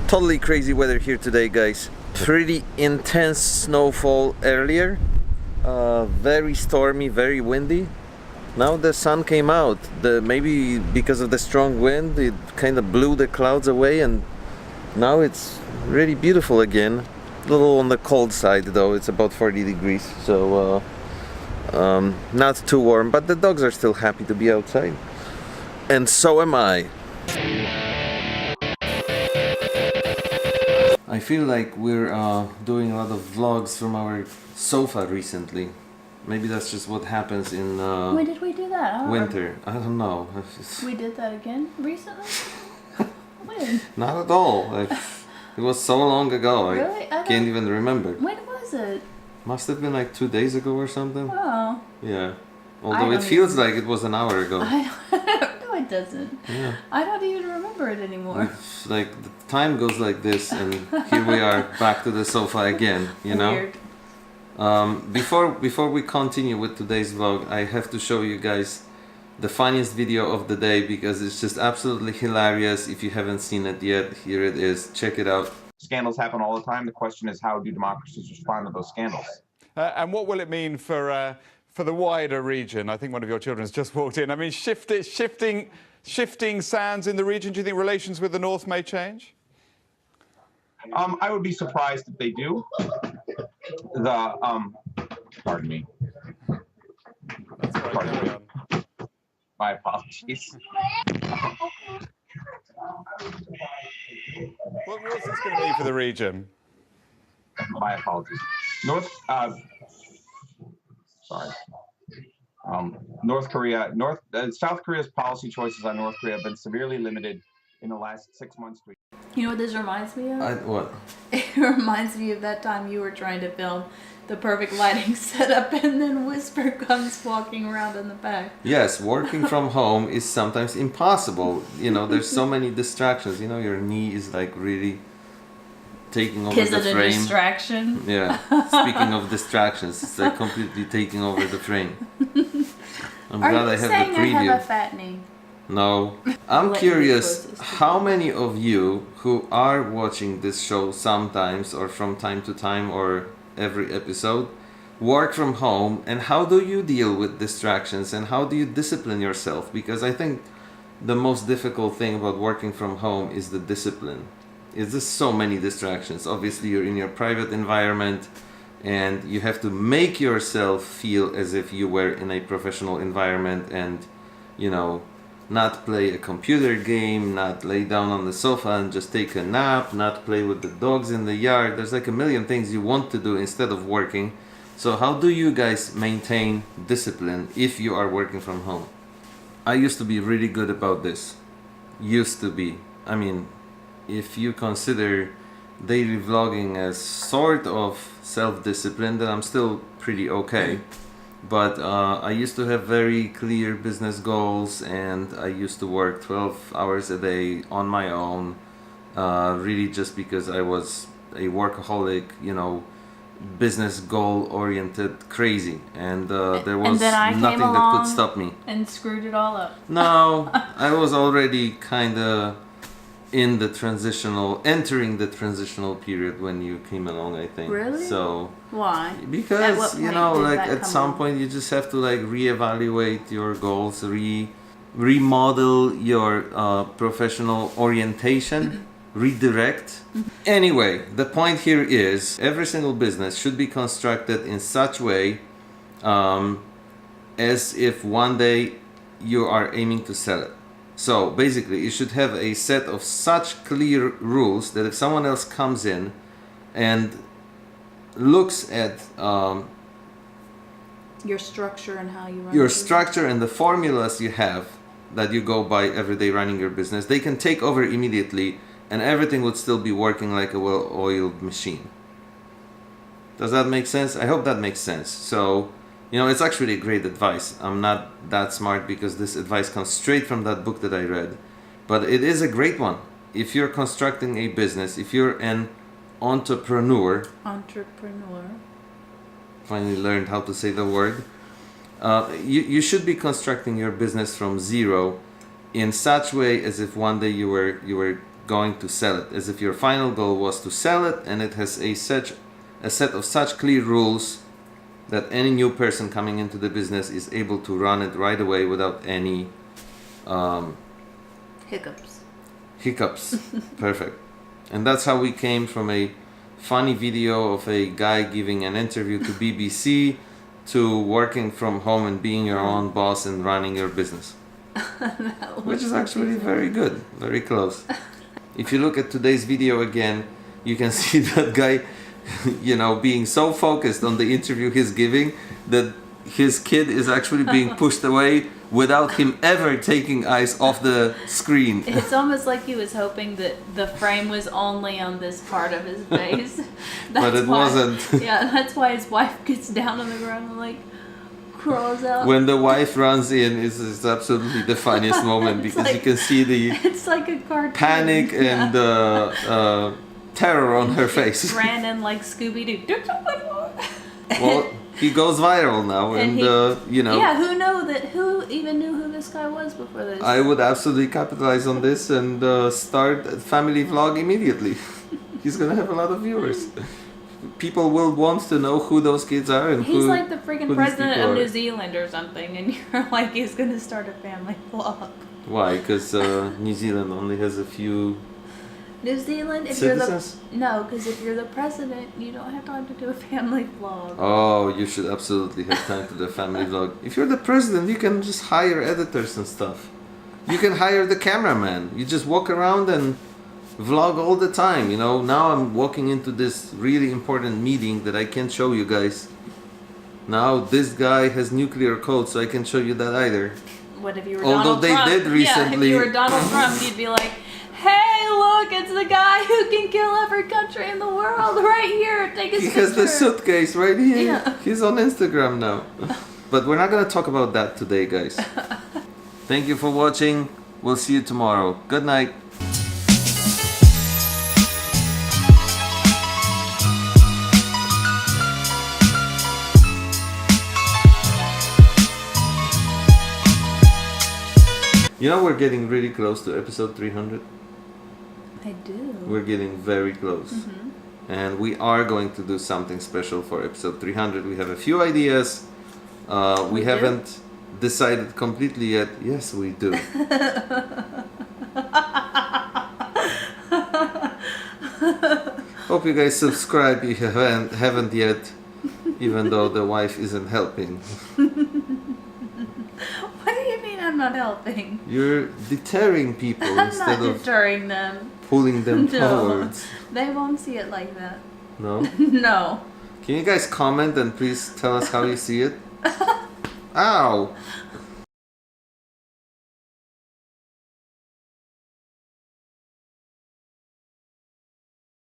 Totally crazy weather here today, guys. Pretty intense snowfall earlier. Very stormy, very windy. Now the sun came out. Maybe because of the strong wind, it kind of blew the clouds away, and now it's really beautiful again. A little on the cold side though. It's about 40 degrees, so not too warm. But the dogs are still happy to be outside, and so am I. I feel like we're doing a lot of vlogs from our sofa recently. Maybe that's just what happens in when did we do that? winter. I don't know. We did that again recently? When? Not at all. It was so long ago. Really? I can't even remember. When was it? Must have been like 2 days ago or something. Oh. Yeah. Although it feels like it was an hour ago. No, it doesn't. Yeah. I don't even remember it anymore. It's like the time goes like this, and here we are back to the sofa again. You know. Weird. Before we continue with today's vlog, I have to show you guys the funniest video of the day because it's just absolutely hilarious. If you haven't seen it yet, here it is. Check it out. Scandals happen all the time. The question is, how do democracies respond to those scandals? And what will it mean for the wider region? I think one of your children has just walked in. I mean, shifting sands in the region. Do you think relations with the North may change? I would be surprised if they do. Pardon me. That's right, carry on. My apologies. What's this going to mean for the region? My apologies. South Korea's policy choices on North Korea have been severely limited in the last 6 months. You know what this reminds me of? What? It reminds me of that time you were trying to film the perfect lighting setup and then Whisper comes walking around in the back. Yes, working from home is sometimes impossible. You know, there's so many distractions. You know, your knee is like really taking over Is the it a frame. distraction? Yeah. Speaking of distractions, it's like completely taking over the frame. I'm Are glad you I have saying the preview. I have a fat knee? No. I'm Let me curious, close this. how many of you who are watching this show sometimes or from time to time or every episode work from home, and how do you deal with distractions and how do you discipline yourself? Because I think the most difficult thing about working from home is the discipline. It's just so many distractions. Obviously you're in your private environment and you have to make yourself feel as if you were in a professional environment, and you know, not play a computer game, not lay down on the sofa and just take a nap, not play with the dogs in the yard. There's like a million things you want to do instead of working. So how do you guys maintain discipline if you are working from home? I used to be really good about this. Used to be. I mean, if you consider daily vlogging as sort of self-discipline, then I'm still pretty okay. But I used to have very clear business goals, and I used to work 12 hours a day on my own, really just because I was a workaholic, you know, business goal oriented crazy, and there was nothing that could stop me. And screwed it all up. No, I was already kind of entering the transitional period when you came along, I think. Really? So Why? At what because you point know, did like that at come some on? point you just have to like reevaluate your goals, remodel your professional orientation, redirect. Anyway, the point here is every single business should be constructed in such way as if one day you are aiming to sell it. So basically you should have a set of such clear rules that if someone else comes in and looks at Your structure and how you run your business. structure and the formulas you have that you go by every day running your business, they can take over immediately and everything would still be working like a well-oiled machine. Does that make sense? I hope that makes sense. So, you know, it's actually great advice. I'm not that smart because this advice comes straight from that book that I read, but it is a great one. If you're constructing a business, if you're an entrepreneur, finally learned how to say the word, you should be constructing your business from zero in such way as if one day you were going to sell it, as if your final goal was to sell it, and it has a set of such clear rules that any new person coming into the business is able to run it right away without any Hiccups. Perfect. And that's how we came from a funny video of a guy giving an interview to BBC to working from home and being your own boss and running your business. Which is actually very good, very close. If you look at today's video again, you can see that guy, being so focused on the interview he's giving that his kid is actually being pushed away without him ever taking eyes off the screen. It's almost like he was hoping that the frame was only on this part of his face. But it wasn't. Yeah, that's why his wife gets down on the ground and crawls out. When the wife runs in, it's absolutely the funniest moment because you can see the it's like a cartoon. panic and terror on her face. Ran in like Scooby-Doo. Well, he goes viral now, and Yeah, who even knew who this guy was before this? I would absolutely capitalize on this and start a family vlog immediately. He's gonna have a lot of viewers. People will want to know who those kids are and he's who. like the freaking who these president people of are. New Zealand or something, and you're like, he's gonna start a family vlog. Why? Because New Zealand only has a few New Zealand, citizens. because if you're the president, you don't have time to do a family vlog. Oh, you should absolutely have time to do a family vlog. If you're the president, you can just hire editors and stuff. You can hire the cameraman. You just walk around and vlog all the time. Now I'm walking into this really important meeting that I can't show you guys. Now this guy has nuclear code, so I can't show you that either. What if you were Although Donald they Trump? did recently- Yeah, if you were Donald Trump, you'd be like, hey, look, it's the guy who can kill every country in the world right here. Take his He picture. has the suitcase right here. Yeah. He's on Instagram now. But we're not gonna talk about that today, guys. Thank you for watching. We'll see you tomorrow. Good night. We're getting really close to episode 300. I do. We're getting very close. Mm-hmm. And we are going to do something special for episode 300. We have a few ideas. We do? haven't decided completely yet. Yes, we do. Hope you guys subscribe if you haven't yet, even though the wife isn't helping. What do you mean I'm not helping? You're deterring people I'm instead not of deterring them. pulling them No. forwards. They won't see it like that. No? No. Can you guys comment and please tell us how you see it? Ow!